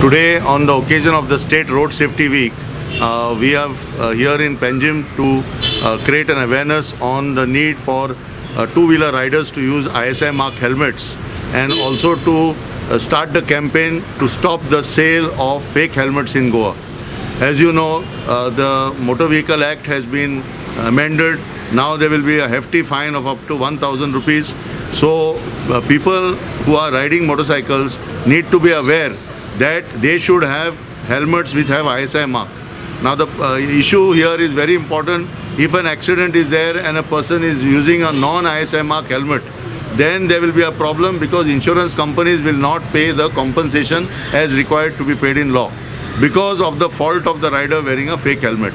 Today, on the occasion of the State Road Safety Week, we have here in Panjim to create an awareness on the need for two-wheeler riders to use ISI mark helmets, and also to start the campaign to stop the sale of fake helmets in Goa. As you know, the Motor Vehicle Act has been amended. Now there will be a hefty fine of up to 1,000 rupees. So people who are riding motorcycles need to be aware that they should have helmets which have ISI mark. Now the issue here is very important. If an accident is there and a person is using a non-ISI mark helmet, then there will be a problem, because insurance companies will not pay the compensation as required to be paid in law because of the fault of the rider wearing a fake helmet.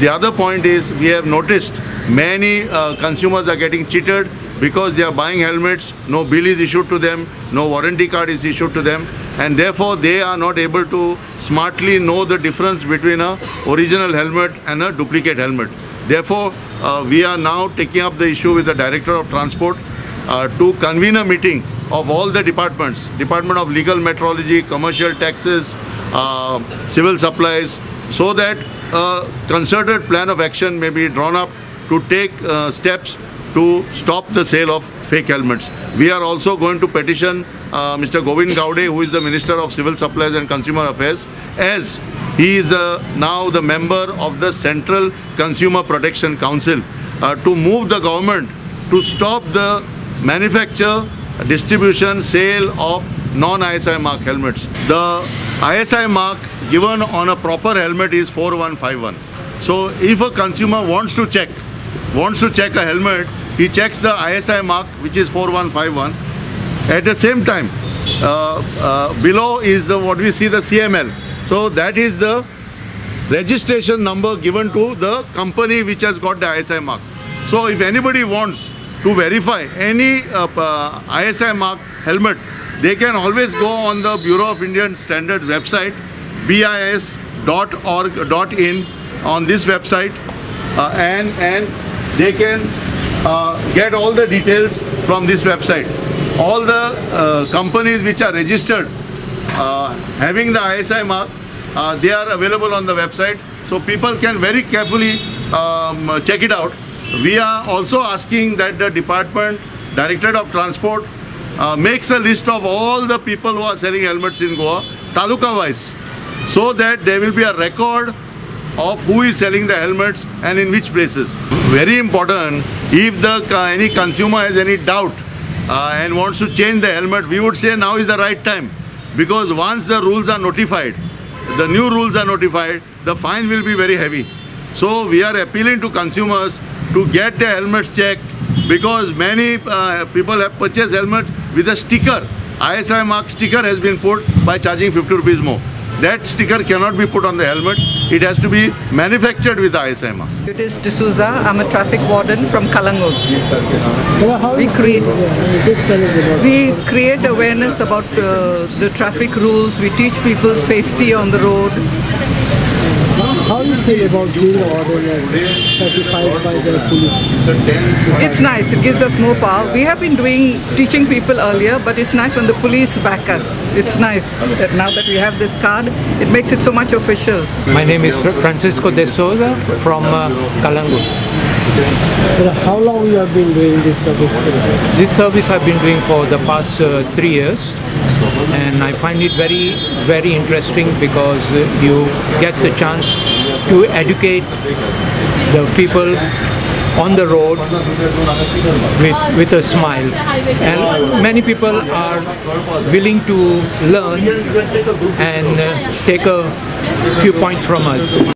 The other point is, we have noticed many consumers are getting cheated because they are buying helmets, no bill is issued to them, no warranty card is issued to them, and therefore they are not able to smartly know the difference between a original helmet and a duplicate helmet. Therefore, we are now taking up the issue with the Director of Transport to convene a meeting of all the departments, Department of Legal Metrology, Commercial Taxes, Civil Supplies, so that a concerted plan of action may be drawn up to take steps to stop the sale of fake helmets. We are also going to petition Mr. Govind Gowde, who is the Minister of Civil Supplies and Consumer Affairs, as he is now the member of the Central Consumer Protection Council, to move the government to stop the manufacture, distribution, sale of non-ISI mark helmets. The ISI mark given on a proper helmet is 4151. So if a consumer wants to check a helmet, he checks the ISI mark, which is 4151. At the same time, below is what we see, the CML. So that is the registration number given to the company which has got the ISI mark. So if anybody wants to verify any ISI mark helmet, they can always go on the Bureau of Indian Standards website, bis.org.in, on this website, and they can get all the details from this website. All the companies which are registered having the ISI mark, they are available on the website, so people can very carefully check it out. We are also asking that the Department, Directorate of Transport, makes a list of all the people who are selling helmets in Goa, taluka wise, so that there will be a record of who is selling the helmets and in which places. Very important, if any consumer has any doubt and wants to change the helmet, we would say now is the right time, because once the rules are notified, the new rules are notified, the fine will be very heavy. So we are appealing to consumers to get the helmets checked, because many people have purchased helmets with a sticker. ISI mark sticker has been put by charging 50 rupees more. That sticker cannot be put on the helmet. It has to be manufactured with the ISI mark. It is D'Souza. I'm a traffic warden from Kalangur. We create awareness about the traffic rules. We teach people safety on the road. How do you feel about being ordered and certified by the police? It's nice. It gives us more power. We have been teaching people earlier, but it's nice when the police back us. It's nice that now that we have this card, it makes it so much official. My name is Francisco D'Souza from Kalangur. How long you have been doing this service? This service I've been doing for the past 3 years, and I find it very, very interesting, because you get the chance to educate the people on the road with a smile, and many people are willing to learn and take a few points from us.